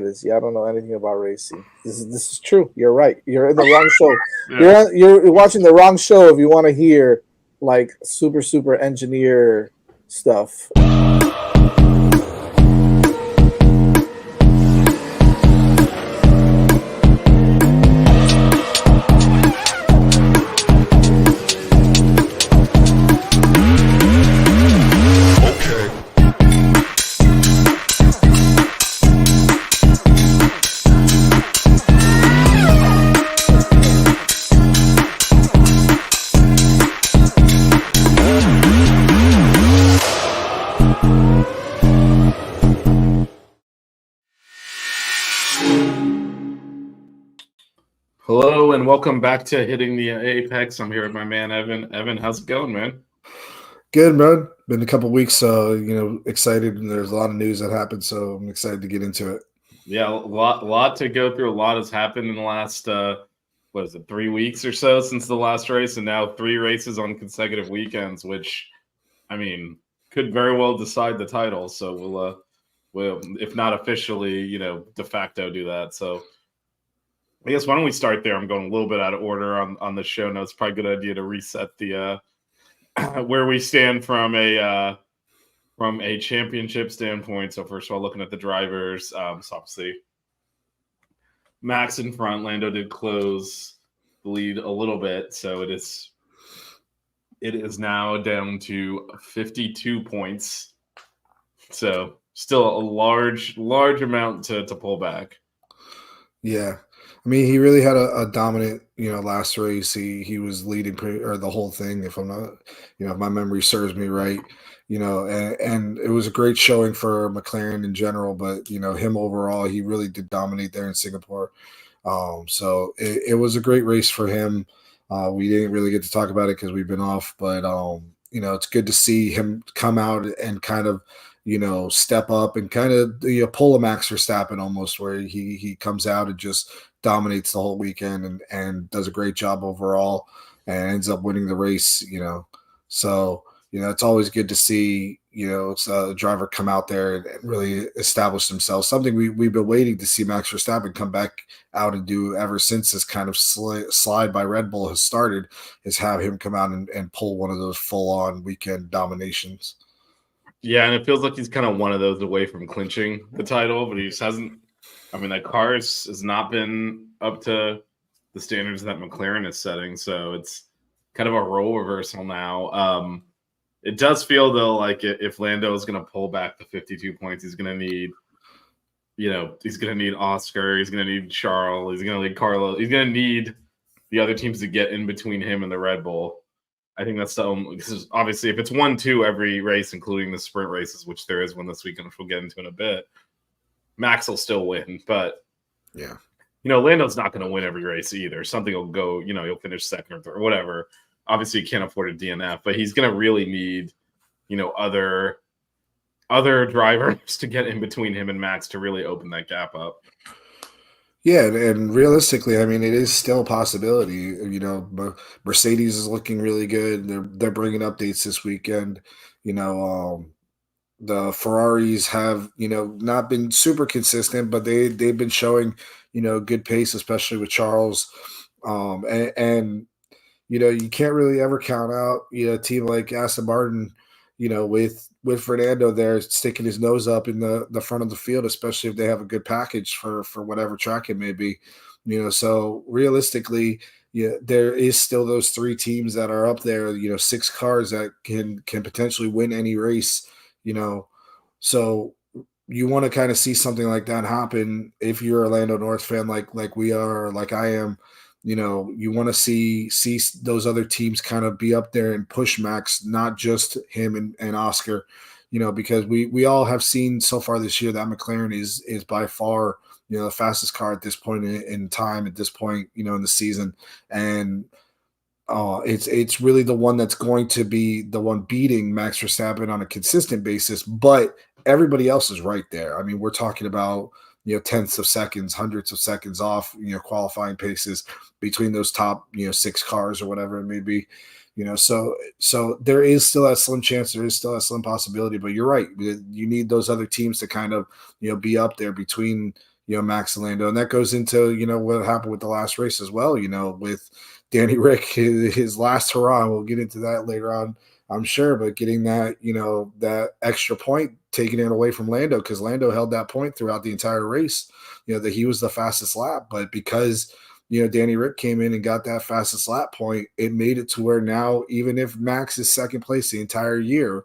is y'all don't know anything about racing. This is true. You're right. You're in the wrong show. Yeah. You're watching the wrong show if you want to hear like super engineer stuff. Hello and welcome back to Hitting the Apex. I'm here with my man Evan. Evan, how's it going, man? Good, man. Been a couple weeks, so excited, and there's a lot of news that happened, so I'm excited to get into it. Yeah, a lot to go through. A lot has happened in the last 3 weeks or so since the last race, and now 3 races on consecutive weekends, which I mean could very well decide the title. So we'll if not officially, de facto do that. So I guess why don't we start there? I'm going a little bit out of order on the show notes. Probably a good idea to reset the where we stand from a championship standpoint. So first of all, looking at the drivers, so obviously Max in front. Lando did close the lead a little bit, so it is now down to 52 points. So still a large amount to pull back. Yeah. I mean, he really had a dominant, last race. He was leading or the whole thing, if I'm not, if my memory serves me right, and it was a great showing for McLaren in general, but, him overall, he really did dominate there in Singapore. So it was a great race for him. We didn't really get to talk about it because we've been off, but, it's good to see him come out and kind of, step up and kind of pull a Max Verstappen almost, where he comes out and just dominates the whole weekend and does a great job overall and ends up winning the race, So, it's always good to see, it's a driver come out there and really establish themselves. Something we've been waiting to see Max Verstappen come back out and do ever since this kind of slide by Red Bull has started, is have him come out and pull one of those full-on weekend dominations. Yeah, and it feels like he's kind of one of those away from clinching the title, but he just hasn't. I mean, that car has not been up to the standards that McLaren is setting, so it's kind of a role reversal now. It does feel, though, like if Lando is going to pull back the 52 points, he's going to need, he's going to need Oscar, he's going to need Charles, he's going to need Carlos, he's going to need the other teams to get in between him and the Red Bull. I think that's the only, because obviously if it's 1-2 every race, including the sprint races, which there is one this weekend, which we'll get into in a bit, Max will still win. But, yeah, Lando's not going to win every race either. Something will go, he'll finish second or third or whatever. Obviously, he can't afford a DNF, but he's going to really need, other drivers to get in between him and Max to really open that gap up. Yeah, and realistically, I mean, it is still a possibility. Mercedes is looking really good. They're bringing updates this weekend. The Ferraris have not been super consistent, but they've been showing good pace, especially with Charles. And you can't really ever count out a team like Aston Martin. With Fernando there sticking his nose up in the front of the field, especially if they have a good package for whatever track it may be, so realistically, there is still those 3 teams that are up there, 6 cars that can potentially win any race, so you want to kind of see something like that happen. If you're a Orlando North fan, like we are, like I am, you want to see those other teams kind of be up there and push Max, not just him and Oscar, because we all have seen so far this year that McLaren is by far, the fastest car at this point in time, at this point, in the season. And it's really the one that's going to be the one beating Max Verstappen on a consistent basis, but everybody else is right there. I mean, we're talking about, tenths of seconds, hundreds of seconds off, qualifying paces between those top, 6 cars or whatever it may be, so there is still that slim chance, there is still that slim possibility, but you're right. You need those other teams to kind of, be up there between, Max and Lando, and that goes into what happened with the last race as well. With Danny Rick, his last hurrah. We'll get into that later on, I'm sure, but getting that that extra point, taking it away from Lando, because Lando held that point throughout the entire race. That he was the fastest lap, but because Danny Rick came in and got that fastest lap point, it made it to where now, even if Max is second place the entire year,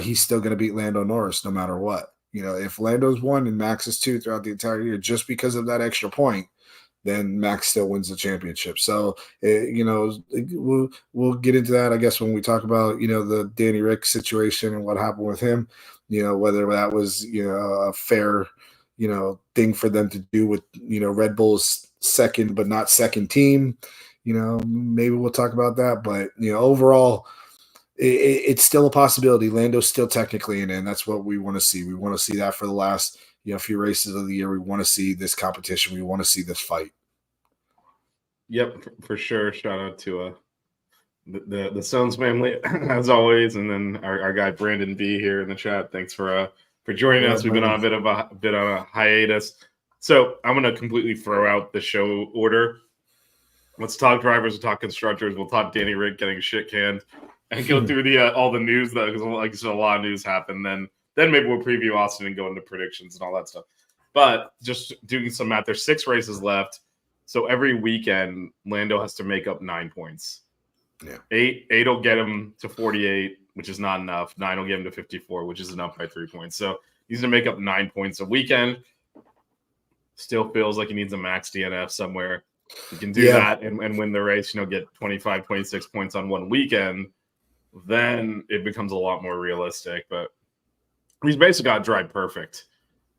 he's still going to beat Lando Norris no matter what. If Lando's 1 and Max is 2 throughout the entire year, just because of that extra point, then Max still wins the championship. So, we'll get into that, I guess, when we talk about, the Danny Rick situation and what happened with him, whether that was, a fair, thing for them to do with, Red Bull's second, but not second team. Maybe we'll talk about that. But, overall, it's still a possibility. Lando's still technically in, and that's what we want to see. We want to see that for the last few races of the year. We want to see this competition. We want to see this fight. Yep, for sure. Shout out to the Stones family as always, and then our guy Brandon B here in the chat. Thanks for joining us. We've been on a bit on a hiatus, so I'm gonna completely throw out the show order. Let's talk drivers. We'll talk constructors. We'll talk Danny Rick getting shit canned, and go through the all the news that because like so a lot of news happened. Then maybe we'll preview Austin and go into predictions and all that stuff. But just doing some math, there's 6 races left. So every weekend, Lando has to make up 9 points. Yeah. 8 will get him to 48, which is not enough. 9 will get him to 54, which is enough by 3 points. So he's going to make up 9 points a weekend. Still feels like he needs a max DNF somewhere. He can do that and win the race, get 25, 26 points on one weekend. Then it becomes a lot more realistic. But he's basically got to drive perfect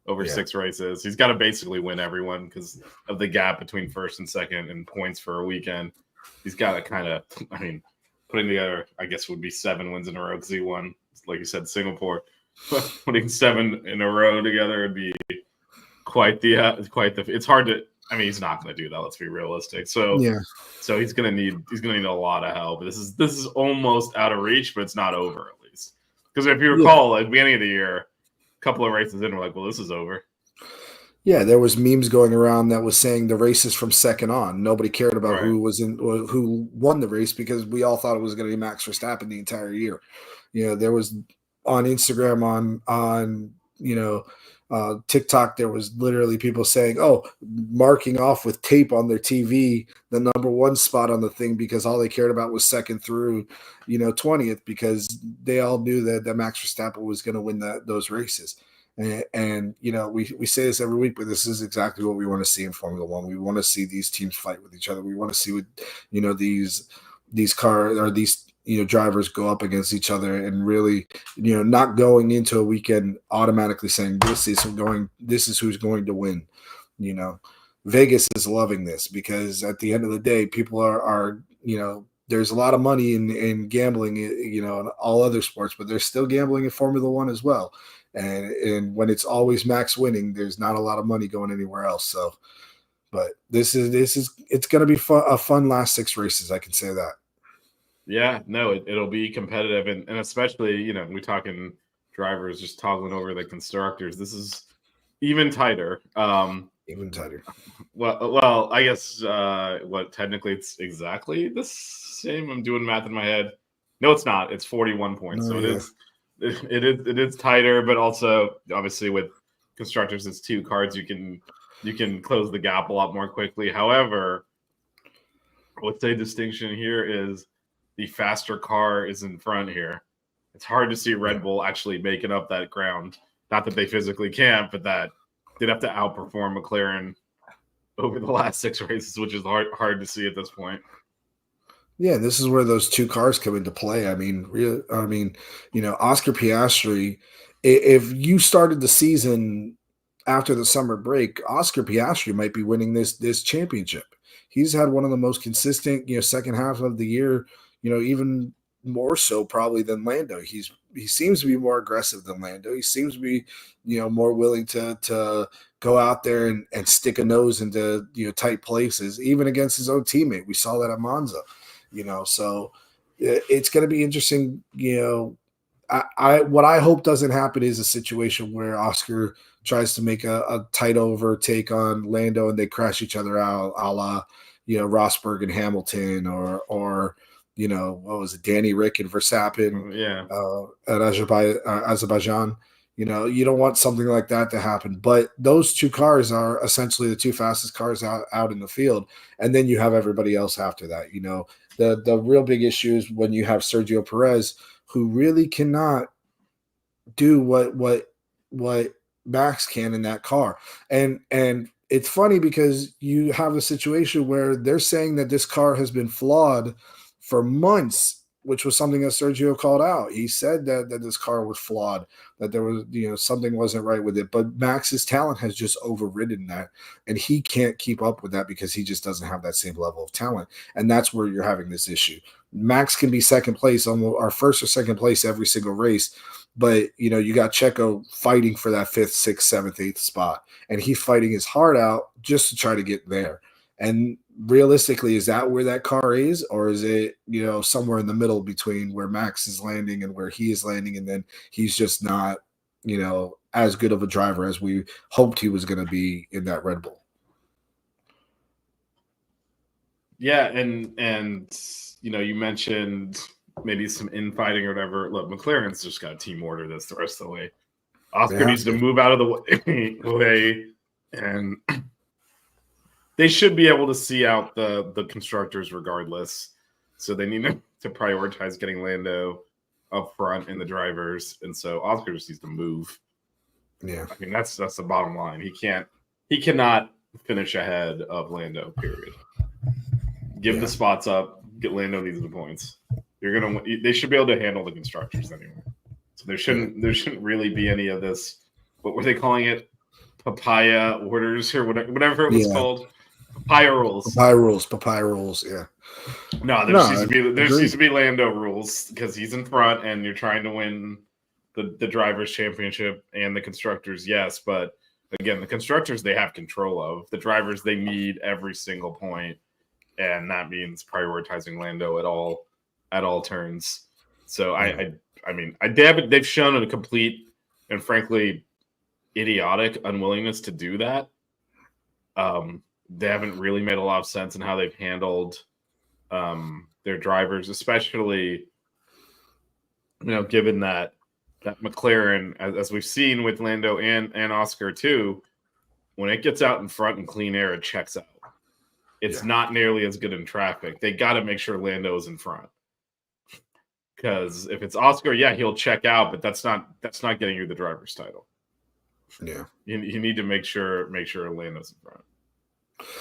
over 6 races. He's got to basically win everyone because of the gap between first and second and points for a weekend. He's got to kind of, putting together, I guess, would be 7 wins in a row because he won, like you said, Singapore. Putting 7 in a row together would be quite the. It's hard to. He's not going to do that. Let's be realistic. So So he's going to need a lot of help. This is almost out of reach, but it's not over at least. Because if you recall, at the beginning of the year, a couple of races in, we're like, well, this is over. Yeah, there was memes going around that was saying the races from second on. Nobody cared about who won the race because we all thought it was going to be Max Verstappen the entire year. There was on Instagram, on TikTok, there was literally people saying, marking off with tape on their TV the number 1 spot on the thing because all they cared about was second through 20th because they all knew that Max Verstappen was going to win those races. And we say this every week, but this is exactly what we want to see in Formula One. We want to see these teams fight with each other. We want to see what these cars or these drivers go up against each other and really not going into a weekend automatically saying this is who's going to win. Vegas is loving this because at the end of the day, people are there's a lot of money in gambling, in all other sports, but there's still gambling in Formula One as well. And when it's always Max winning, there's not a lot of money going anywhere else. So, but it's going to be a fun last 6 races. I can say that. Yeah, no, it'll be competitive. And especially, we're talking drivers just toggling over the constructors. This is even tighter. Even tighter. Well, I guess technically it's exactly the same. I'm doing math in my head. No, it's not. It's 41 points. So it is tighter, but also obviously with constructors, it's 2 cards. You can close the gap a lot more quickly. However, what's a distinction here is the faster car is in front here. It's hard to see Red Bull actually making up that ground. Not that they physically can't, but that they'd have to outperform McLaren over the last 6 races, which is hard to see at this point. Yeah, this is where those 2 cars come into play. Oscar Piastri, if you started the season after the summer break, Oscar Piastri might be winning this championship. He's had one of the most consistent, second half of the year, even more so probably than Lando. He seems to be more aggressive than Lando. He seems to be, more willing to go out there and stick a nose into, tight places, even against his own teammate. We saw that at Monza. So it's going to be interesting, what I hope doesn't happen is a situation where Oscar tries to make a tight overtake on Lando and they crash each other out, a la Rosberg and Hamilton, or what was it, Danny Rick and Verstappen, Yeah. at Azerbaijan. You don't want something like that to happen. But those two cars are essentially the two fastest cars out in the field, and then you have everybody else after that. The real big issue is when you have Sergio Perez, who really cannot do what Max can in that car. And it's funny because you have a situation where they're saying that this car has been flawed for months, which was something that Sergio called out. He said that this car was flawed, that there was, something wasn't right with it. But Max's talent has just overridden that, and he can't keep up with that because he just doesn't have that same level of talent. And that's where you're having this issue. Max can be second place, or first or second place every single race, but you got Checo fighting for that 5th, 6th, 7th, 8th spot, and he's fighting his heart out just to try to get there. And realistically, is that where that car is, or is it somewhere in the middle between where Max is landing and where he is landing, and then he's just not as good of a driver as we hoped he was going to be in that Red Bull? Yeah, and you mentioned maybe some infighting or whatever. Look, McLaren's just got a team order this the rest of the way. Oscar needs to move out of the way, and they should be able to see out the constructors regardless. So they need to prioritize getting Lando up front in the drivers, and so Oscar just needs to move. Yeah, I mean that's the bottom line. He cannot finish ahead of Lando. Period. Give the spots up. Get Lando needs the points. They should be able to handle the constructors anyway. So there shouldn't really be any of this. What were they calling it? Papaya orders or whatever it was called. Papaya rules. Papaya rules. Yeah. No, there needs to be Lando rules because he's in front and you're trying to win the drivers' championship and the constructors. Yes, but again, the constructors they have control of. The drivers they need every single point, and that means prioritizing Lando at all turns. So I mean, they've shown a complete and frankly idiotic unwillingness to do that. They haven't really made a lot of sense in how they've handled their drivers, especially given that McLaren, as we've seen with Lando and Oscar too, when it gets out in front in clean air, it checks out. It's not nearly as good in traffic. They got to make sure Lando is in front. Because if it's Oscar, he'll check out, but that's not getting you the driver's title. Yeah, you need to make sure Lando's in front.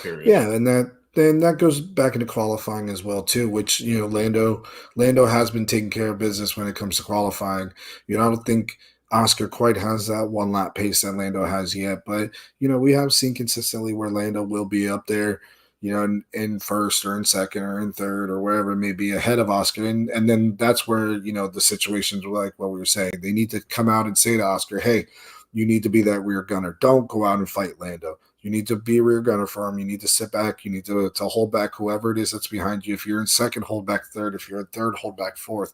Period. Yeah, and that goes back into qualifying as well too, which Lando has been taking care of business when it comes to qualifying. I don't think Oscar quite has that one lap pace that Lando has yet, but we have seen consistently where Lando will be up there, in first or in second or in third or wherever it may be ahead of Oscar. And then that's where, the situations like what we were saying, they need to come out and say to Oscar, hey, you need to be that rear gunner. Don't go out and fight Lando. You need to be a rear gunner for him. You need to sit back. You need to hold back whoever it is that's behind you. If you're in second, hold back third. If you're in third, hold back fourth.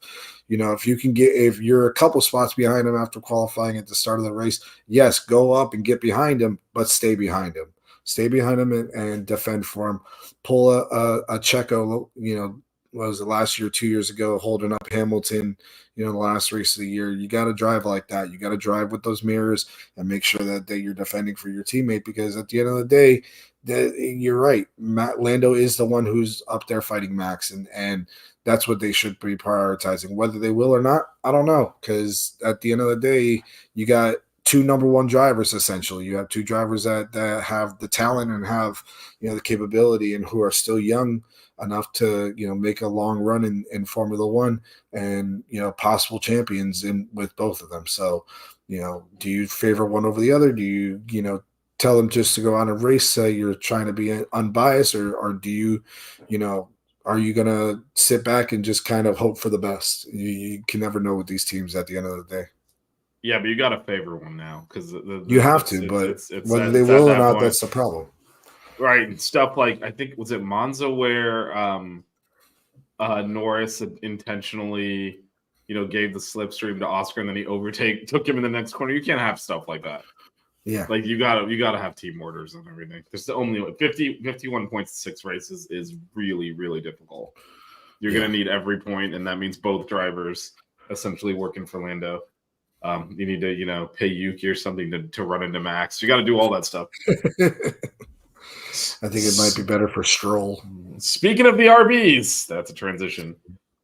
If you're a couple spots behind him after qualifying at the start of the race, yes, go up and get behind him, but stay behind him. Stay behind him and defend for him. Pull a Checo, what was it, last year, 2 years ago, holding up Hamilton, the last race of the year. You got to drive like that. You got to drive with those mirrors and make sure that you're defending for your teammate, because at the end of the day, you're right. Lando is the one who's up there fighting Max, and that's what they should be prioritizing. Whether they will or not, I don't know, because at the end of the day, you got two number one drivers, essentially. You have two drivers that have the talent and have the capability, and who are still young enough to make a long run in Formula One, and possible champions with both of them. So do you favor one over the other? Do you tell them just to go on a race, say you're trying to be unbiased, or do you are you gonna sit back and just kind of hope for the best? You can never know with these teams at the end of the day. Yeah, but you got to favor one now, because you have to. But whether they will or not, that's the problem. Right, and stuff like, I think, was it Monza where Norris intentionally gave the slipstream to Oscar and then he took him in the next corner. You can't have stuff like that. Yeah. Like you gotta have team orders and everything. There's the only 51 points in 6 races is really, really difficult. You're gonna need every point, and that means both drivers essentially working for Lando. You need to, pay Yuki or something to run into Max. You got to do all that stuff. I think it might be better for Stroll. Speaking of the RBs, that's a transition.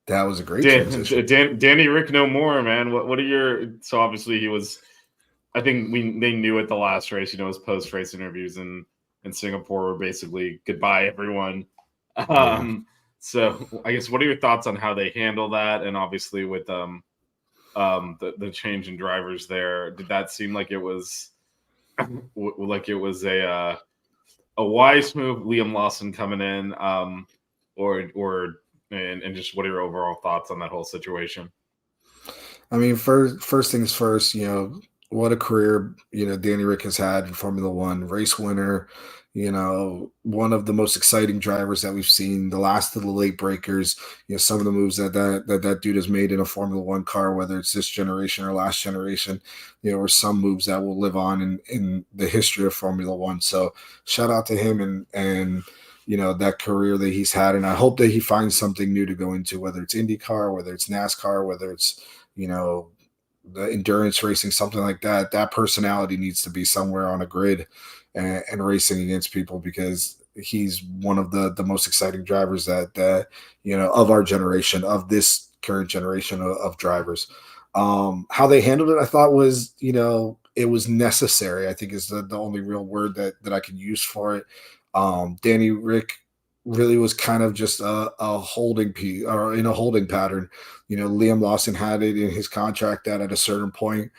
That was a great transition. Danny Rick no more, man. What are your? So obviously he was. I think they knew at the last race. His post race interviews in Singapore were basically goodbye everyone. So I guess what are your thoughts on how they handle that? And obviously with the change in drivers there, did that seem like it was a wise move, Liam Lawson coming in, or just what are your overall thoughts on that whole situation? I mean, first things first, what a career, Danny Rick has had in Formula One, race winner, one of the most exciting drivers that we've seen, the last of the late breakers, some of the moves that dude has made in a Formula One car, whether it's this generation or last generation, or some moves that will live on in the history of Formula One. So shout out to him and that career that he's had. And I hope that he finds something new to go into, whether it's IndyCar, whether it's NASCAR, whether it's, the endurance racing, something like that. That personality needs to be somewhere on a grid and racing against people, because he's one of the most exciting drivers that of our generation, of this current generation of drivers. How they handled it, I thought was, it was necessary, I think is the only real word that I can use for it. Danny Rick really was kind of just a holding piece, or in a holding pattern. Liam Lawson had it in his contract that at a certain point,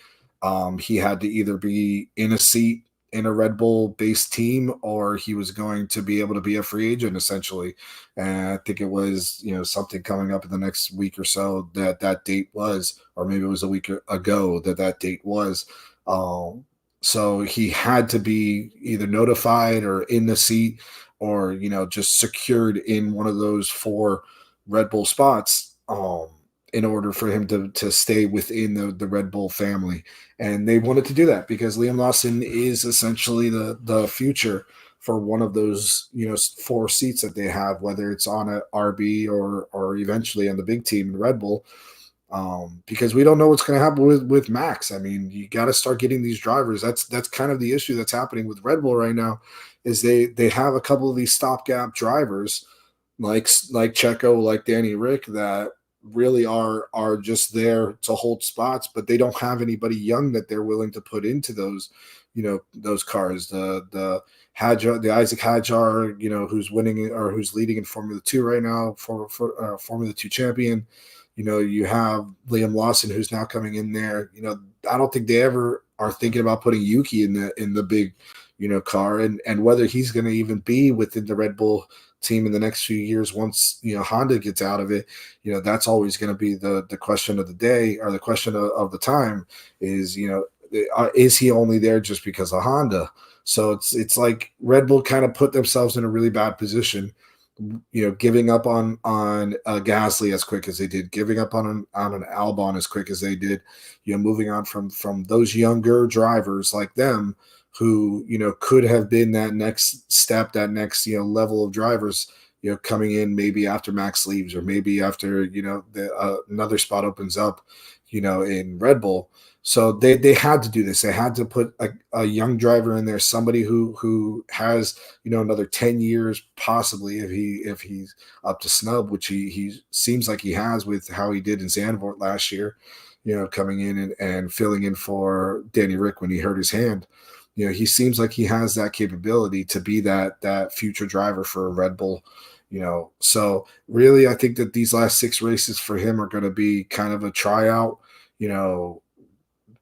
he had to either be in a seat in a Red Bull based team, or he was going to be able to be a free agent essentially. And I think it was, something coming up in the next week or so that date was, or maybe it was a week ago that date was. So he had to be either notified or in the seat, or, just secured in one of those 4 Red Bull spots, in order for him to stay within the Red Bull family. And they wanted to do that because Liam Lawson is essentially the future for one of those, 4 seats that they have, whether it's on a RB or eventually on the big team in Red Bull. Because we don't know what's going to happen with Max. I mean, you got to start getting these drivers. That's kind of the issue that's happening with Red Bull right now, is they have a couple of these stopgap drivers like Checo, like Danny Rick, that really are just there to hold spots, but they don't have anybody young that they're willing to put into those, those cars. The Isaac Hadjar, who's winning or who's leading in Formula 2 right now, for Formula 2 champion. You have Liam Lawson, who's now coming in there. I don't think they ever are thinking about putting Yuki in the big, car, and whether he's going to even be within the Red Bull team in the next few years once Honda gets out of it. That's always going to be the question of the day, or the question of the time is, is he only there just because of Honda? So it's like Red Bull kind of put themselves in a really bad position, giving up on Gasly as quick as they did, giving up on an Albon as quick as they did, moving on from those younger drivers like them who, could have been that next step, that next, level of drivers, coming in maybe after Max leaves, or maybe after, another spot opens up, in Red Bull. So they had to do this. They had to put a young driver in there, somebody who has, another 10 years possibly, if he's up to snub, which he seems like he has with how he did in Zandvoort last year, coming in and filling in for Danny Rick when he hurt his hand. He seems like he has that capability to be that future driver for Red Bull. So really, I think that these last 6 races for him are going to be kind of a tryout,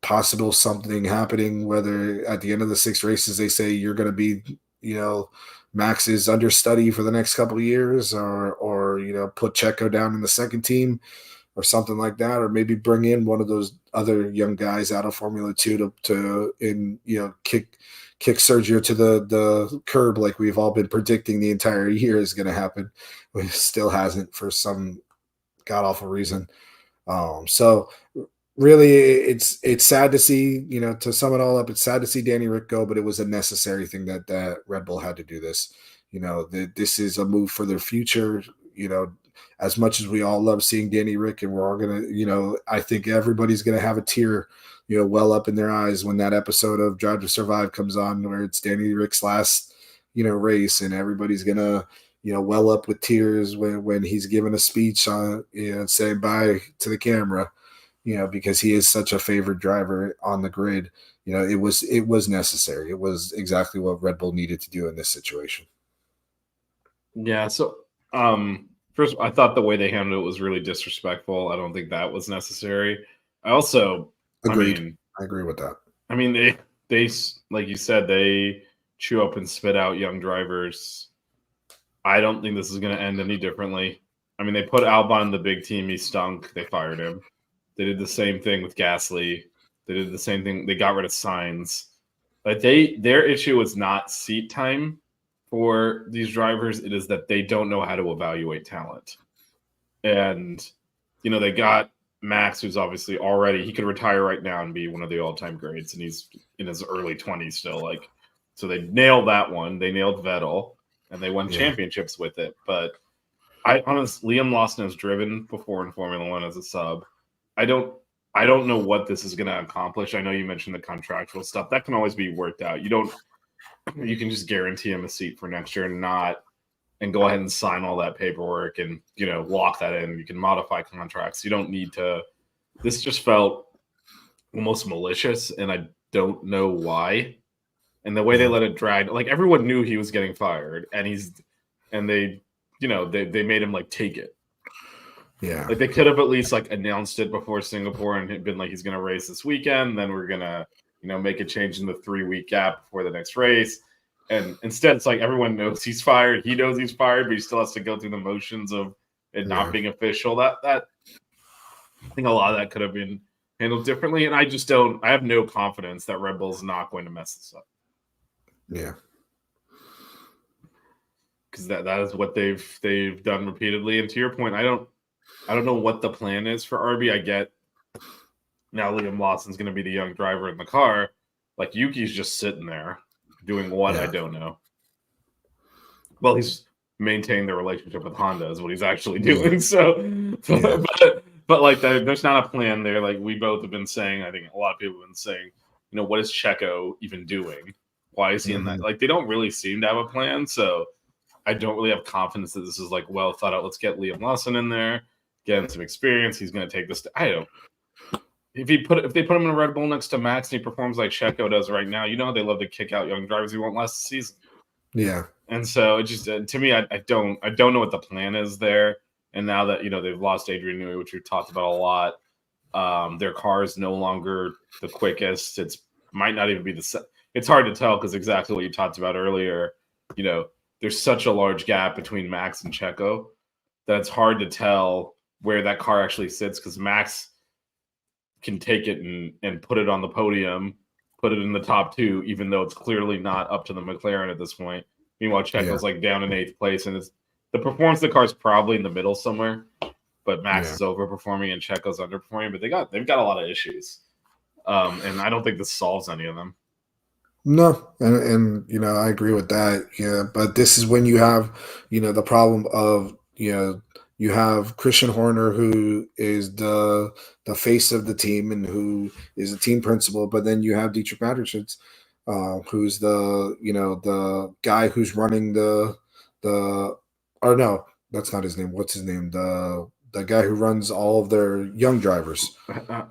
possible something happening, whether at the end of the 6 races they say you're going to be, Max's understudy for the next couple of years, or put Checo down in the second team or something like that, or maybe bring in one of those other young guys out of Formula 2 to kick Sergio to the curb, like we've all been predicting the entire year is going to happen, but it still hasn't for some god awful reason. So really, it's sad to see, to sum it all up, it's sad to see Danny Rick go, but it was a necessary thing that Red Bull had to do this. This is a move for their future. As much as we all love seeing Danny Rick, and we're all gonna, I think everybody's gonna have a tear, well up in their eyes when that episode of Drive to Survive comes on, where it's Danny Rick's last, race, and everybody's gonna, well up with tears when he's giving a speech on, saying bye to the camera. Because he is such a favorite driver on the grid. It was necessary. It was exactly what Red Bull needed to do in this situation. Yeah. So, first, I thought the way they handled it was really disrespectful. I don't think that was necessary. I also, Agreed. I agree with that. I mean, they like you said, they chew up and spit out young drivers. I don't think this is going to end any differently. I mean, they put Albon in the big team. He stunk. They fired him. They did the same thing with Gasly. They did the same thing. They got rid of Sainz. But their issue is not seat time for these drivers. It is that they don't know how to evaluate talent. And, they got Max, who's obviously already, he could retire right now and be one of the all-time greats. And he's in his early 20s still. So they nailed that one. They nailed Vettel, and they won championships with it. But Liam Lawson has driven before in Formula One as a sub. I don't know what this is going to accomplish. I know you mentioned the contractual stuff. That can always be worked out. You can just guarantee him a seat for next year and go ahead and sign all that paperwork and, lock that in. You can modify contracts. You don't need to. This just felt almost malicious, and I don't know why. And the way they let it drag, everyone knew he was getting fired, and they made him take it. Yeah. They could have at least announced it before Singapore and had been he's going to race this weekend. Then we're going to, make a change in the 3-week gap before the next race. And instead it's everyone knows he's fired. He knows he's fired, but he still has to go through the motions of it not being official. That I think a lot of that could have been handled differently. And I have no confidence that Red Bull's not going to mess this up. Yeah. Because that is what they've done repeatedly. And to your point, I don't know what the plan is for RB. I get now Liam Lawson's going to be the young driver in the car. Yuki's just sitting there doing what? I don't know. Well, he's maintaining the relationship with Honda is what he's actually doing. So, but there's not a plan there. We both have been saying, I think a lot of people have been saying, what is Checo even doing? Why is he in that? They don't really seem to have a plan. So I don't really have confidence that this is well thought out. Let's get Liam Lawson in there, get him some experience. He's going to take this. I don't. If they put him in a Red Bull next to Max and he performs like Checo does right now, they love to kick out young drivers who won't last the season. Yeah. And so it just to me, I don't know what the plan is there. And now that they've lost Adrian Newey, which we've talked about a lot, their car is no longer the quickest. It's might not even be it's hard to tell because exactly what you talked about earlier. There's such a large gap between Max and Checo that it's hard to tell where that car actually sits because Max can take it and put it on the podium, put it in the top two, even though it's clearly not up to the McLaren at this point. Meanwhile, Checo's down in 8th place, and the performance of the car is probably in the middle somewhere, but Max is overperforming and Checo's underperforming, but they've got a lot of issues. And I don't think this solves any of them. No, and I agree with that. Yeah, but this is when you have, the problem of, you have Christian Horner, who is the face of the team and who is the team principal, but then you have Dietrich Mateschitz, who's the guy who's running or no, that's not his name. What's his name? The guy who runs all of their young drivers.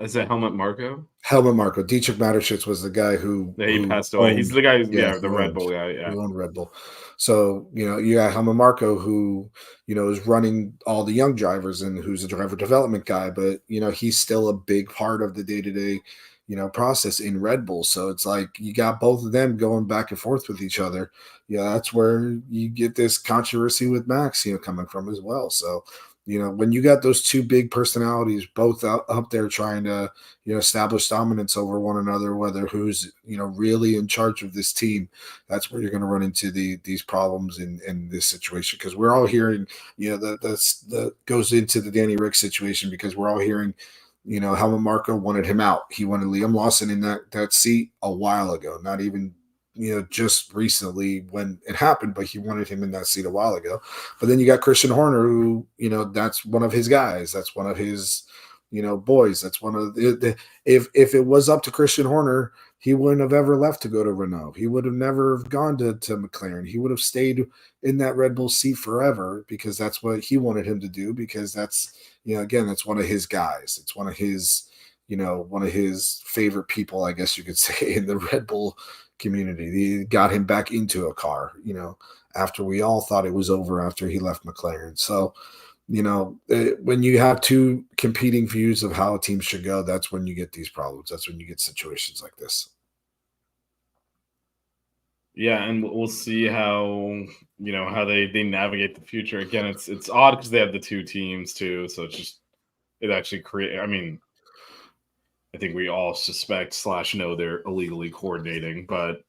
Is it Helmut Marko? Helmut Marko. Dietrich Mateschitz was the guy who passed away. He's the guy who's the Red Bull guy. Yeah. Who owned Red Bull. So, you got Helmut Marko who, is running all the young drivers and who's a driver development guy, but, he's still a big part of the day-to-day, process in Red Bull. So it's you got both of them going back and forth with each other. That's where you get this controversy with Max, coming from as well. So, when you got those two big personalities both up there trying to, establish dominance over one another, whether who's, really in charge of this team, that's where you're going to run into these problems in this situation. Because we're all hearing, that goes into the Danny Rick situation, because we're all hearing, Helmut Marko wanted him out. He wanted Liam Lawson in that seat a while ago, not even, just recently when it happened, but he wanted him in that seat a while ago. But then you got Christian Horner, who, that's one of his guys. That's one of his, boys. That's one of if it was up to Christian Horner, he wouldn't have ever left to go to Renault. He would have never gone to McLaren. He would have stayed in that Red Bull seat forever, because that's what he wanted him to do, because that's, again, that's one of his guys. It's one of his, one of his favorite people, I guess you could say, in the Red Bull community. He got him back into a car, after we all thought it was over after he left McLaren. So, when you have two competing views of how a team should go, that's when you get these problems. That's when you get situations like this. Yeah, and we'll see how how they navigate the future. Again, it's odd because they have the two teams too, so it actually create. I mean, I think we all suspect / know they're illegally coordinating, but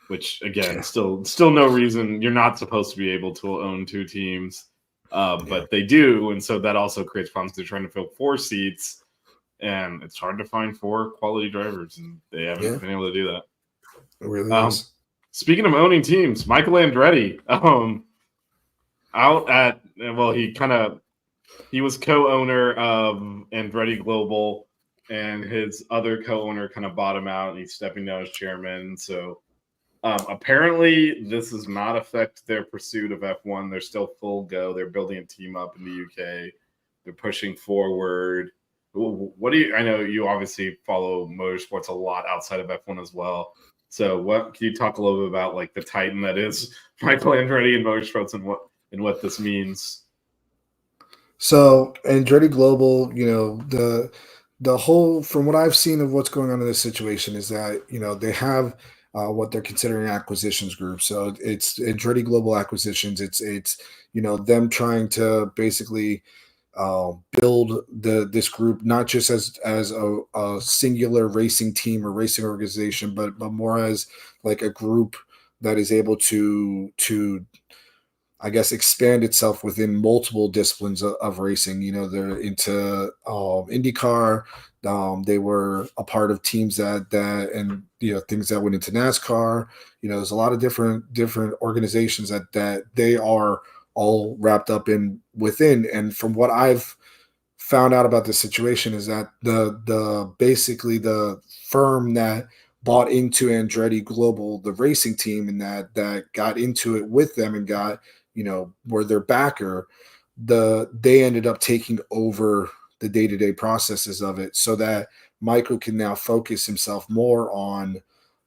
which again, still no reason. You're not supposed to be able to own two teams, but they do, and so that also creates problems. They're trying to fill 4 seats, and it's hard to find 4 quality drivers, and they haven't been able to do that. It really is. Speaking of owning teams, Michael Andretti, out at he was co-owner of Andretti Global, and his other co-owner kind of bought him out, and he's stepping down as chairman. So apparently this does not affect their pursuit of F1. They're still full go. They're building a team up in the UK. They're pushing forward. I know you obviously follow motorsports a lot outside of F1 as well. So can you talk a little bit about like the titan that is Michael Andretti in motorsports and what this means? So Andretti Global, the whole, from what I've seen of what's going on in this situation, is that, they have what they're considering acquisitions group. So it's Andretti Global Acquisitions. It's them trying to basically build this group, not just as a singular racing team or racing organization, but more as like a group that is able to I guess expand itself within multiple disciplines of racing. They're into IndyCar. They were a part of teams that and things that went into NASCAR. There's a lot of different organizations that they are all wrapped up within. And from what I've found out about this situation is that the basically the firm that bought into Andretti Global, the racing team, and that got into it with them and got, were their backer, they ended up taking over the day-to-day processes of it, so that Michael can now focus himself more on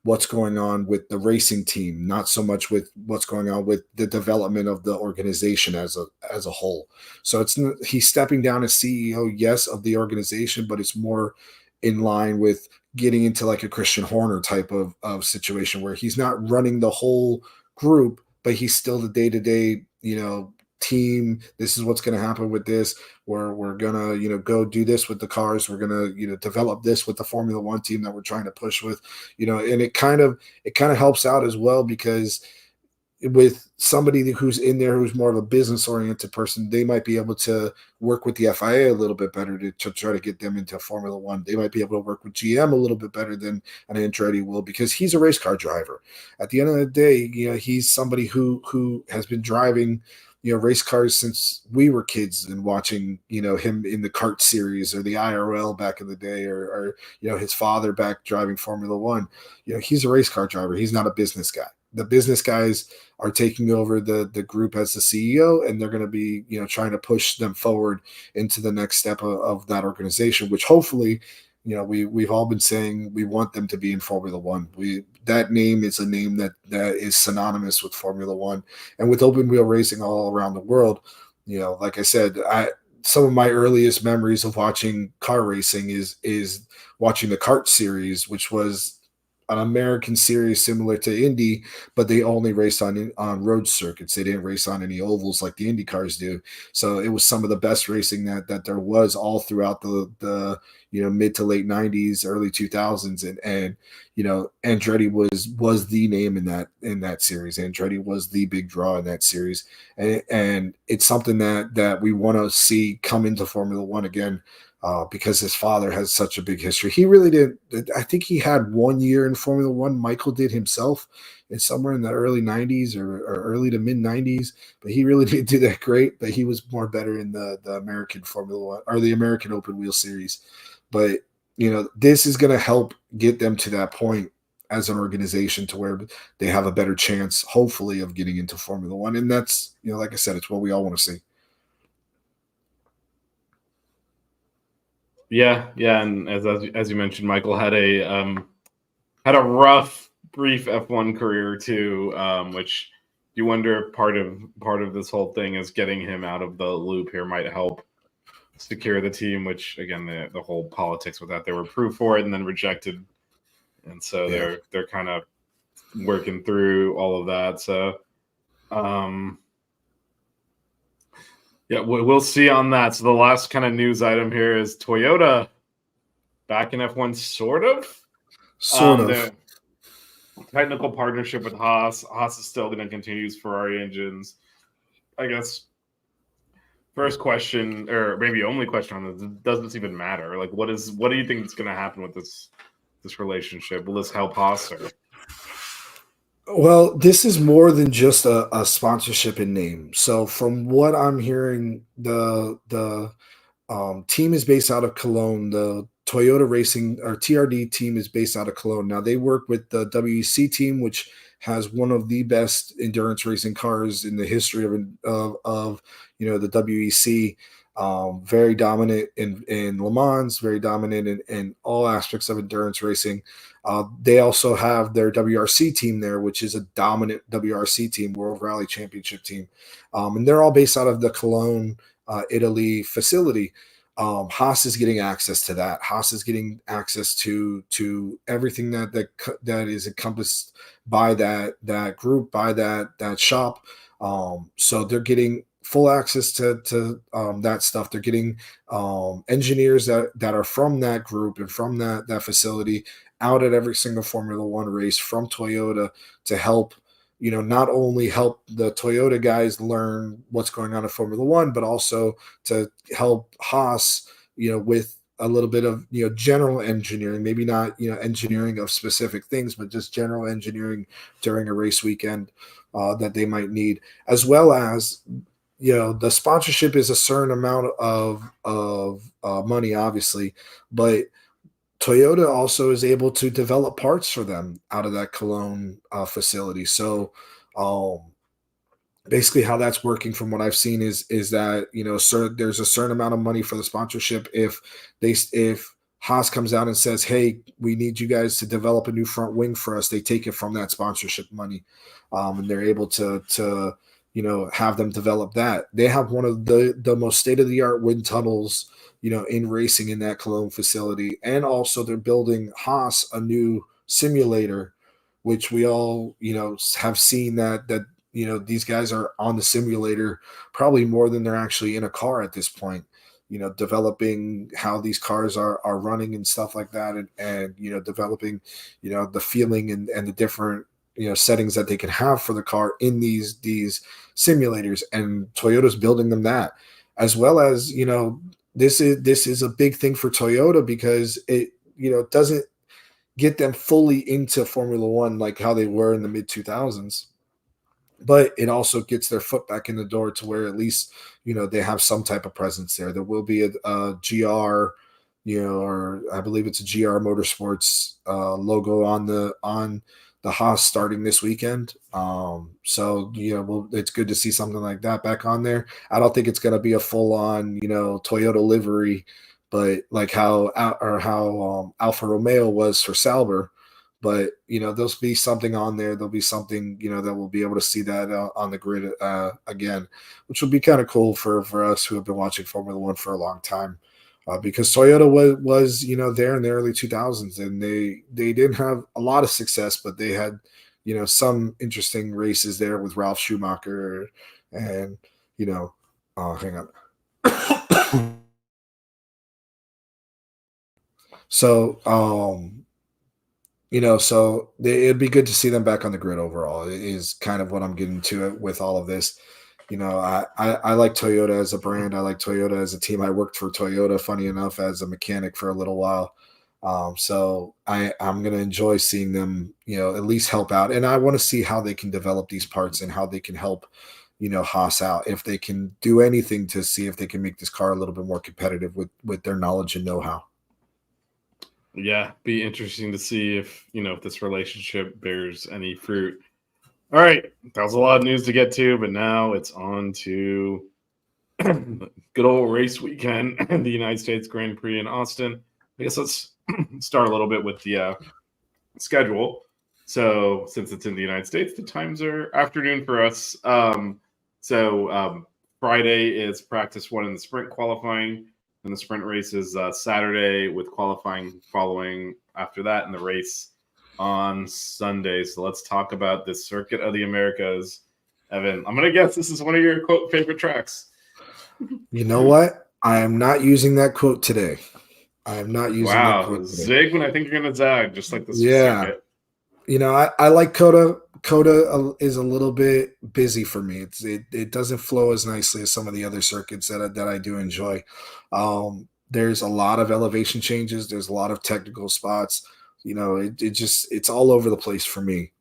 what's going on with the racing team, not so much with what's going on with the development of the organization as a whole. So he's stepping down as CEO, yes, of the organization, but it's more in line with getting into like a Christian Horner type of situation, where he's not running the whole group, but he's still the day-to-day, team. This is what's going to happen with this. We're going to, go do this with the cars. We're going to, develop this with the Formula One team that we're trying to push with, and it kind of helps out as well, because with somebody who's in there who's more of a business oriented person, they might be able to work with the FIA a little bit better to try to get them into Formula One. They might be able to work with GM a little bit better than an Andretti will, because he's a race car driver. At the end of the day, he's somebody who has been driving, race cars since we were kids, and watching, him in the kart series or the IRL back in the day, or his father back driving Formula One. He's a race car driver. He's not a business guy. The business guys are taking over the group as the CEO, and they're going to be, trying to push them forward into the next step of that organization, which hopefully, we've all been saying we want them to be in Formula One. That name is a name that is synonymous with Formula One and with open wheel racing all around the world. Like I said, some of my earliest memories of watching car racing is watching the kart series, which was an American series similar to Indy, but they only raced on road circuits. They didn't race on any ovals like the Indy cars do. So it was some of the best racing that there was all throughout the mid to late 90s, early 2000s, and Andretti was the name in that series. Andretti was the big draw in that series, and it's something that we want to see come into Formula One again. Because his father has such a big history. He really did. I think he had 1 year in Formula One. Michael did himself somewhere in the early 90s or early to mid 90s, but he really didn't do that great. But he was more better in the American Formula One or the American Open Wheel Series. But, this is going to help get them to that point as an organization to where they have a better chance, hopefully, of getting into Formula One. And that's, like I said, it's what we all want to see. Yeah, and as you mentioned, Michael had a rough, brief F1 career too, which you wonder if part of this whole thing is getting him out of the loop here might help secure the team. Which again, the whole politics with that, they were approved for it and then rejected, and so they're kind of working through all of that. So, yeah, we'll see on that. So the last kind of news item here is Toyota back in F1, sort of. The technical partnership with Haas. Haas is still going to continue to use Ferrari engines. I guess first question, or maybe only question on this, does this even matter? Like, what do you think is going to happen with this relationship? Will this help Haas? Or? Well, this is more than just a sponsorship in name. So from what I'm hearing, the team is based out of Cologne. The Toyota Racing or TRD team is based out of Cologne. Now they work with the WEC team, which has one of the best endurance racing cars in the history of the WEC. Very dominant in Le Mans, very dominant in all aspects of endurance racing. They also have their WRC team there, which is a dominant WRC team, World Rally Championship team. And they're all based out of the Cologne, Italy facility. Haas is getting access to that. Haas is getting access to everything that is encompassed by that group, by that shop. So they're getting full access to that stuff. They're getting engineers that are from that group and from that facility out at every single Formula One race from Toyota to help, not only help the Toyota guys learn what's going on in Formula One, but also to help Haas, with a little bit of, general engineering, maybe not, engineering of specific things, but just general engineering during a race weekend that they might need, as well as, the sponsorship is a certain amount of money, obviously, but Toyota also is able to develop parts for them out of that Cologne facility. So basically how that's working from what I've seen is that, there's a certain amount of money for the sponsorship. If Haas comes out and says, hey, we need you guys to develop a new front wing for us, they take it from that sponsorship money. And they're able to have them develop that. They have one of the most state-of-the-art wind tunnels, in racing in that Cologne facility. And also they're building Haas a new simulator, which we all, have seen that these guys are on the simulator probably more than they're actually in a car at this point, developing how these cars are running and stuff like that. And developing, the feeling and the different, settings that they can have for the car in these simulators. And Toyota's building them that, as well as, this is a big thing for Toyota because it, doesn't get them fully into Formula One like how they were in the mid 2000s, but it also gets their foot back in the door to where at least, they have some type of presence there. There will be a GR, or I believe it's a GR Motorsports logo on the Haas starting this weekend. So, it's good to see something like that back on there. I don't think it's going to be a full on, Toyota livery, but like how Alfa Romeo was for Sauber. But, there'll be something on there. There'll be something, that we'll be able to see that on the grid again, which will be kind of cool for us who have been watching Formula One for a long time. because Toyota was there in the early 2000s, and they didn't have a lot of success, but they had some interesting races there with Ralph Schumacher and hang on. So it'd be good to see them back on the grid overall. Is kind of what I'm getting to it with all of this. I like Toyota as a brand. I like Toyota as a team. I worked for Toyota, funny enough, as a mechanic for a little while. So I'm going to enjoy seeing them, at least help out. And I want to see how they can develop these parts and how they can help, Haas out. If they can do anything to see if they can make this car a little bit more competitive with their knowledge and know-how. Yeah, be interesting to see if this relationship bears any fruit. All right, that was a lot of news to get to, but now it's on to good old race weekend, the United States Grand Prix in Austin. I guess let's start a little bit with the schedule. So since it's in the United States, the times are afternoon for us. Friday is practice 1 in the sprint qualifying, and the sprint race is Saturday with qualifying following after that, and the race on Sunday. So let's talk about the Circuit of the Americas. Evan, I'm going to guess this is one of your quote favorite tracks. You know what? I am not using that quote today. I am not using that quote today. Zig when I think you're going to zag, just like this. Yeah. Circuit. I like Coda. Coda is a little bit busy for me. It doesn't flow as nicely as some of the other circuits that I do enjoy. There's a lot of elevation changes. There's a lot of technical spots. It's all over the place for me.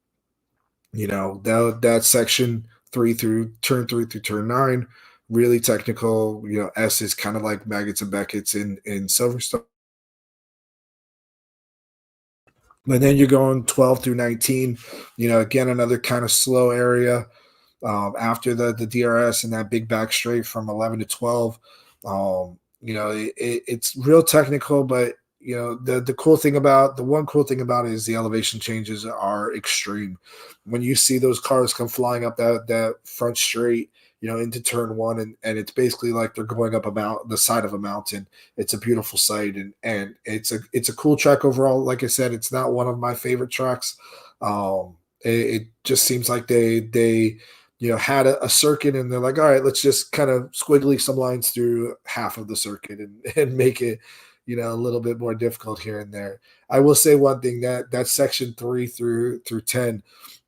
That section 3 through turn 3 through turn 9, really technical. S is kind of like Maggots and Beckett's in Silverstone. But then you're going 12 through 19, again, another kind of slow area after the DRS and that big back straight from 11 to 12. It's real technical, but the one cool thing about it is the elevation changes are extreme. When you see those cars come flying up that front straight, into turn 1, and it's basically like they're going up the side of a mountain. It's a beautiful sight, and it's a cool track overall. Like I said, it's not one of my favorite tracks. It just seems like they had a circuit, and they're like, all right, let's just kind of squiggly some lines through half of the circuit and make it a little bit more difficult here and there. I will say one thing, that section 3 through 10,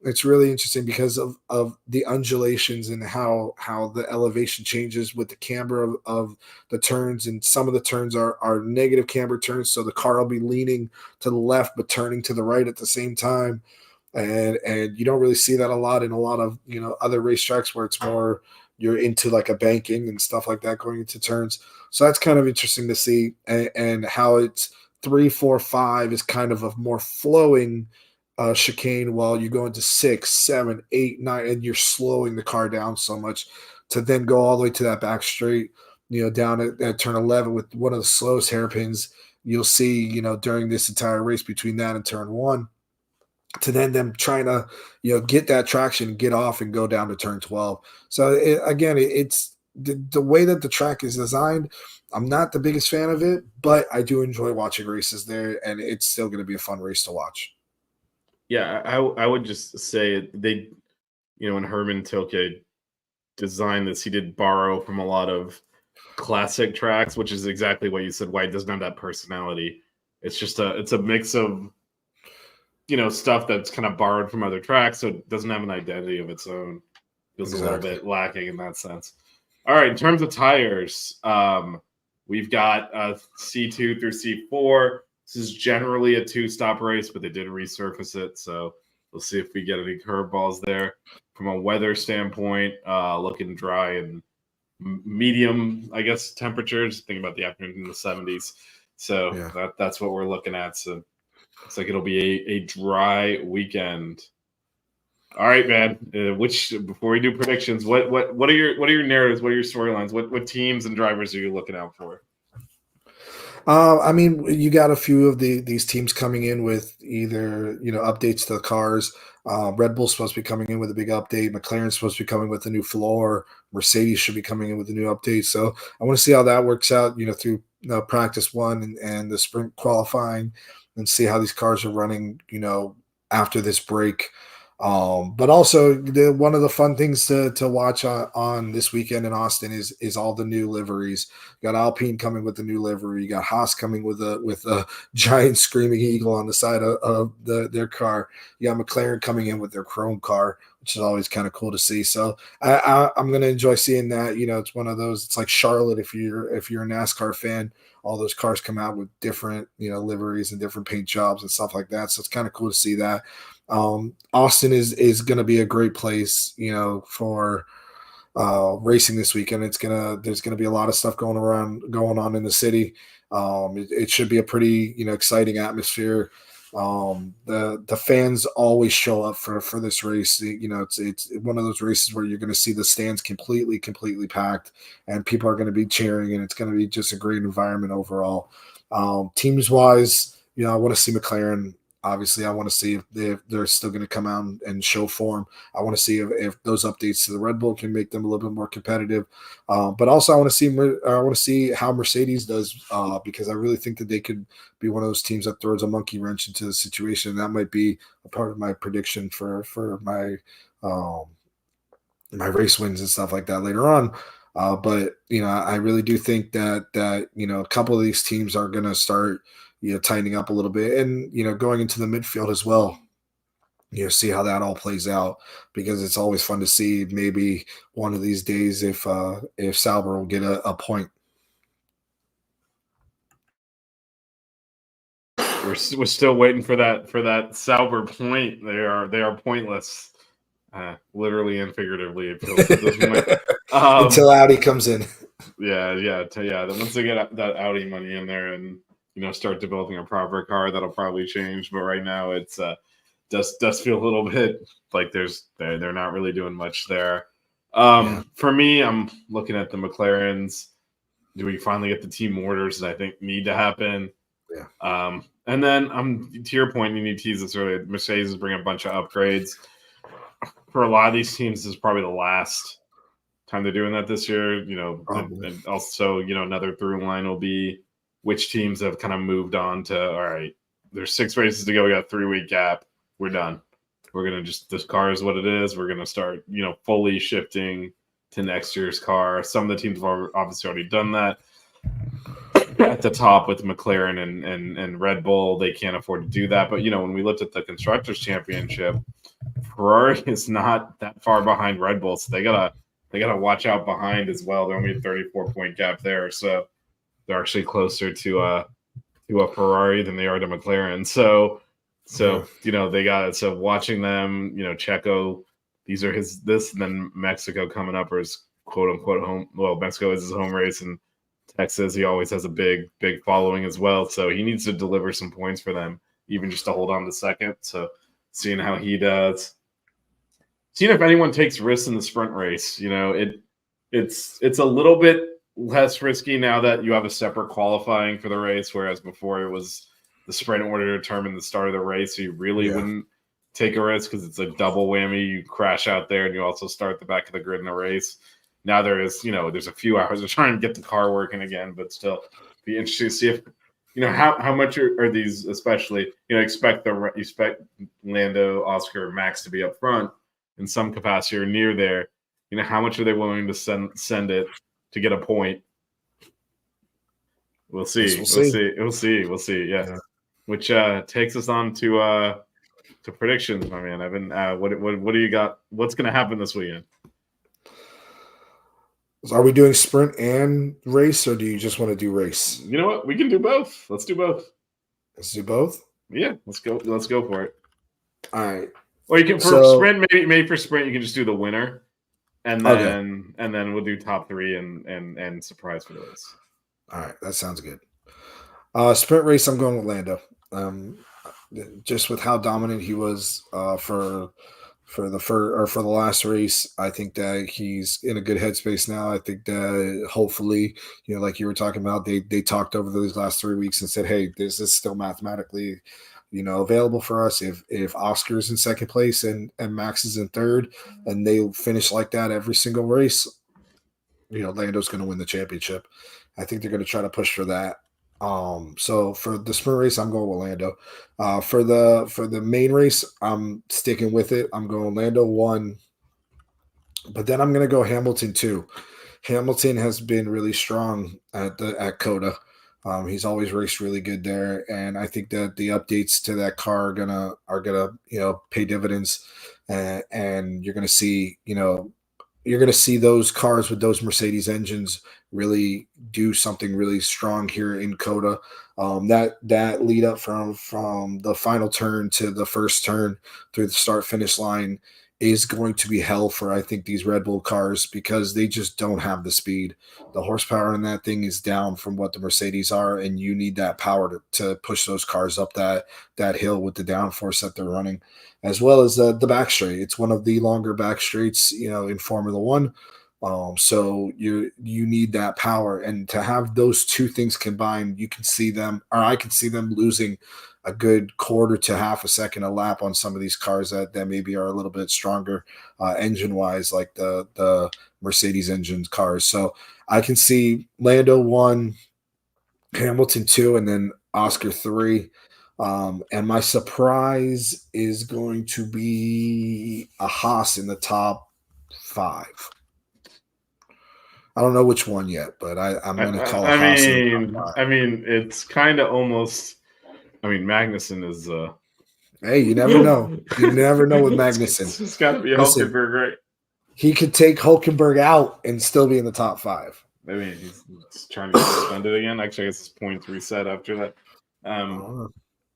it's really interesting because of the undulations and how the elevation changes with the camber of the turns, and some of the turns are negative camber turns, so the car will be leaning to the left but turning to the right at the same time. And you don't really see that a lot in a lot of other racetracks where it's more you're into like a banking and stuff like that going into turns. So that's kind of interesting to see, and how it's 3, 4, 5 is kind of a more flowing chicane, while you go into 6, 7, 8, 9, and you're slowing the car down so much to then go all the way to that back straight, down at turn 11 with one of the slowest hairpins you'll see, during this entire race between that and turn 1. To then them trying to, get that traction, get off, and go down to turn 12. So it's the way that the track is designed. I'm not the biggest fan of it, but I do enjoy watching races there, and it's still going to be a fun race to watch. Yeah, I would just say they, when Herman Tilke designed this, he did borrow from a lot of classic tracks, which is exactly what you said, why it doesn't have that personality. It's just it's a mix of stuff that's kind of borrowed from other tracks, so it doesn't have an identity of its own. Feels a little bit lacking in that sense. All right, in terms of tires, we've got C2 through C4. This is generally a 2-stop race, but they did resurface it, so we'll see if we get any curveballs there. From a weather standpoint, looking dry and medium, I guess, temperatures. Think about the afternoon in the 70s. So yeah. That's what we're looking at. So looks like it'll be a dry weekend. All right, man. Before we do predictions, what are your narratives? What are your storylines? What teams and drivers are you looking out for? You got a few of these teams coming in with either updates to the cars. Red Bull's supposed to be coming in with a big update. McLaren's supposed to be coming with a new floor. Mercedes should be coming in with a new update. So I want to see how that works out. Through practice one and the sprint qualifying and see how these cars are running, after this break. But also one of the fun things to watch on this weekend in Austin is all the new liveries. You got Alpine coming with the new livery. You got Haas coming with a giant screaming eagle on the side of their car. You got McLaren coming in with their chrome car, which is always kind of cool to see. So I'm going to enjoy seeing that. It's one of those. It's like Charlotte if you're a NASCAR fan. All those cars come out with different liveries and different paint jobs and stuff like that. So it's kind of cool to see that. Austin is going to be a great place, for racing this weekend. There's gonna be a lot of stuff going on in the city. It should be a pretty exciting atmosphere. The fans always show up for this race. It's one of those races where you're going to see the stands completely packed, and people are going to be cheering, and it's going to be just a great environment overall. Teams wise, I want to see McLaren. Obviously, I want to see if they're still going to come out and show form. I want to see if those updates to the Red Bull can make them a little bit more competitive. But also, I want to see how Mercedes does because I really think that they could be one of those teams that throws a monkey wrench into the situation. That might be a part of my prediction for my my race wins and stuff like that later on. But I really do think that a couple of these teams are going to start tightening up a little bit and, going into the midfield as well, see how that all plays out, because it's always fun to see maybe one of these days if Sauber will get a point. We're still waiting for that Sauber point. They are pointless, literally and figuratively. It feels at this point. Until Audi comes in. Yeah. Then once they get that Audi money in there and start developing a proper car, that'll probably change. But right now, it's does feel a little bit like they're not really doing much there. For me, I'm looking at the McLarens. Do we finally get the team orders that I think need to happen? Yeah. And then to your point, you need to tease this earlier. Mercedes is bringing a bunch of upgrades. For a lot of these teams, this is probably the last time they're doing that this year. And also, another through line will be which teams have kind of moved on to, all right, there's 6 races to go. We got a 3-week gap. We're done. We're going to this car is what it is. We're going to start, fully shifting to next year's car. Some of the teams have obviously already done that. At the top with McLaren and Red Bull, they can't afford to do that. But, when we looked at the Constructors' Championship, Ferrari is not that far behind Red Bull. So they gotta watch out behind as well. They're only a 34-point gap there. So they're actually closer to a Ferrari than they are to McLaren. So they got it. So watching them, Checo, these are this, and then Mexico coming up, or his quote unquote home. Well, Mexico is his home race, and Texas, he always has a big following as well. So he needs to deliver some points for them, even just to hold on to second. So seeing how he does, seeing if anyone takes risks in the sprint race, it's a little bit less risky now that you have a separate qualifying for the race, whereas before it was the sprint order to determine the start of the race. So you really wouldn't take a risk because it's a double whammy. You crash out there and you also start the back of the grid in the race. Now there's a few hours of trying to get the car working again, but still be interesting to see if, how much are these, especially, expect Lando, Oscar, Max to be up front in some capacity or near there. How much are they willing to send it to get a point? We'll see. We'll see. Yeah. Which takes us on to predictions, my man. Evan, what do you got? What's going to happen this weekend? Are we doing sprint and race, or do you just want to do race? You know what? We can do both. Let's do both. Let's do both? Yeah, let's go for it. All right. Or you can sprint, maybe for sprint, you can just do the winner. And then we'll do top 3 and surprise for those. All right, that sounds good. Sprint race, I'm going with Lando. Just with how dominant he was for the last race, I think that he's in a good headspace now. I think that hopefully, like you were talking about, they talked over those last 3 weeks and said, hey, this is still mathematically, available for us. If Oscar's in second place and Max is in third, and they finish like that every single race, Lando's going to win the championship. I think they're going to try to push for that. So for the sprint race, I'm going with Lando. For the main race, I'm sticking with it. I'm going Lando 1, but then I'm going to go Hamilton 2. Hamilton has been really strong at Coda. He's always raced really good there, and I think that the updates to that car are gonna pay dividends, and you're gonna see those cars with those Mercedes engines really do something really strong here in Coda. That lead up from the final turn to the first turn through the start finish line is going to be hell for, I think, these Red Bull cars, because they just don't have the speed. The horsepower in that thing is down from what the Mercedes are, and you need that power to push those cars up that hill with the downforce that they're running, as well as the back straight. It's one of the longer back straights, in Formula One. So you need that power, and to have those two things combined, I can see them losing a good quarter to half a second a lap on some of these cars that maybe are a little bit stronger engine wise, like the Mercedes engine cars. So I can see Lando 1, Hamilton 2, and then Oscar 3. And my surprise is going to be a Haas in the top 5. I don't know which one yet, but I'm going to call it Haas in the top 5. I mean, it's kind of almost. I mean, Magnussen is. Hey, you never know. You never know with Magnussen. It's got to be Hulkenberg, right? He could take Hulkenberg out and still be in the top 5. Maybe he's trying to get suspended again. Actually, I guess his points reset after that.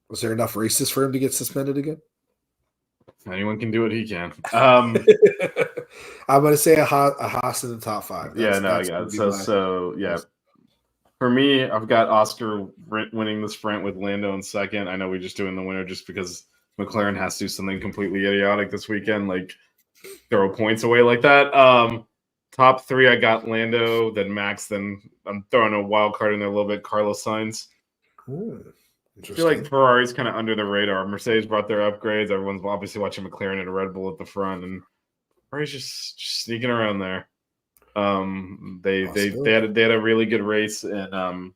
Was there enough races for him to get suspended again? Anyone can do what he can. I'm going to say a Haas in the top 5. Yeah. For me, I've got Oscar winning the sprint with Lando in second. I know we're just doing the winner just because McLaren has to do something completely idiotic this weekend, like throw points away like that. Top 3, I got Lando, then Max, then I'm throwing a wild card in there a little bit, Carlos Sainz. I feel like Ferrari's kind of under the radar. Mercedes brought their upgrades. Everyone's obviously watching McLaren and a Red Bull at the front, and Ferrari's just sneaking around there. They had a really good race in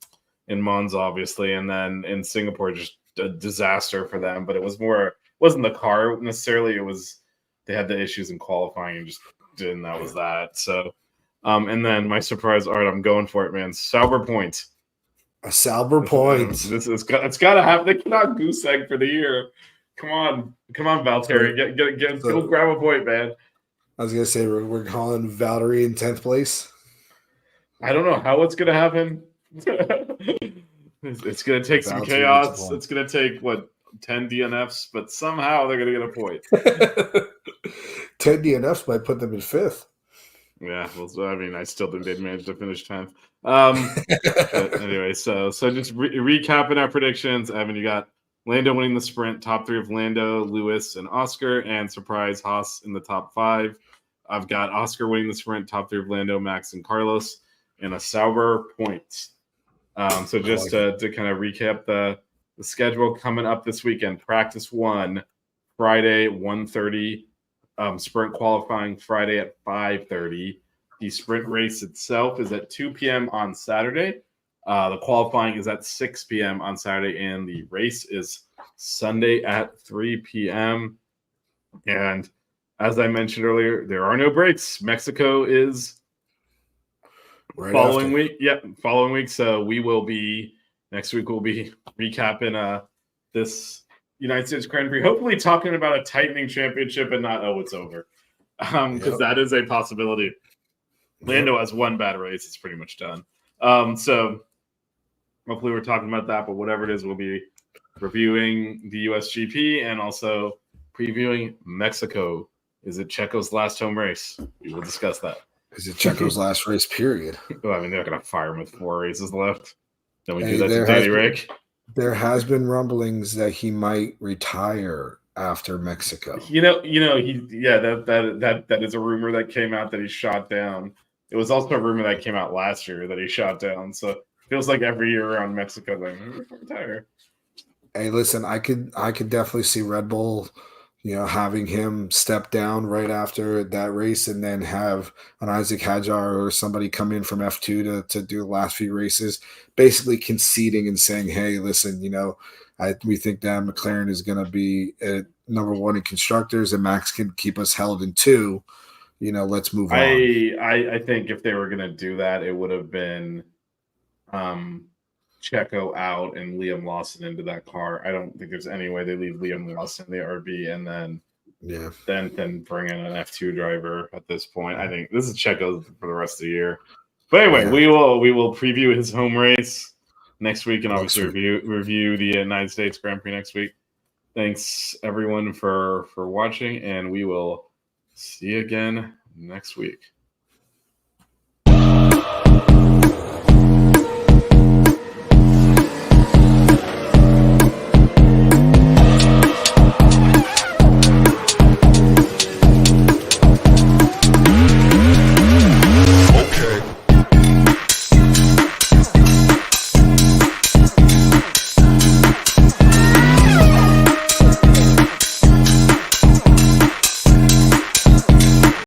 Monza, obviously, and then in Singapore, just a disaster for them. But it wasn't the car necessarily. It was they had the issues in qualifying and just didn't. That was that. So, and then my surprise. All right, I'm going for it, man. Sauber points. A Sauber point. It's got to happen. They cannot goose egg for the year. Come on, Valtteri, go grab a point, man. I was gonna say we're calling Valtteri in 10th place. I don't know how it's gonna happen. It's gonna take some chaos. It's gonna take 10 DNFs, but somehow they're gonna get a point. 10 DNFs might put them in 5th. Yeah, well, I mean, I still think they'd manage to finish 10th. But anyway, so just recapping our predictions. Evan, you got Lando winning the sprint, top 3 of Lando, Lewis, and Oscar, and surprise Haas in the top 5. I've got Oscar winning the sprint, top 3 of Lando, Max, and Carlos, and a Sauber points. So just to kind of recap the schedule coming up this weekend: practice 1, Friday 1:30, sprint qualifying Friday at 5:30. The sprint race itself is at 2 p.m. on Saturday. The qualifying is at 6 p.m. on Saturday, and the race is Sunday at 3 p.m. And as I mentioned earlier, there are no breaks. Mexico is following week. Yep, following week. So next week we'll be recapping this United States Grand Prix, hopefully talking about a tightening championship and not, it's over. Because that is a possibility. Lando has one bad race. It's pretty much done. So hopefully we're talking about that, but whatever it is, we'll be reviewing the USGP and also previewing Mexico. Is it Checo's last home race? We will discuss that. Is it Checo's last race, period? Well, I mean, they're not going to fire him with 4 races left. Then we do that to Danny Rick. There has been rumblings that he might retire after Mexico. That is a rumor that came out that he shot down. It was also a rumor that came out last year that he shot down. So it feels like every year around Mexico, like, retire. Hey, listen, I could definitely see Red Bull having him step down right after that race and then have an Isaac Hadjar or somebody come in from F2 to do the last few races, basically conceding and saying, hey, listen, we think that McLaren is going to be at number one in constructors and Max can keep us held in two. Let's move on. I think if they were going to do that, it would have been Checo out and Liam Lawson into that car. I don't think there's any way they leave Liam Lawson in the RB and then bring in an F2 driver at this point. I think this is Checo for the rest of the year. But anyway, we will preview his home race next week and obviously review the United States Grand Prix next week. Thanks everyone for watching, and we will see you again next week.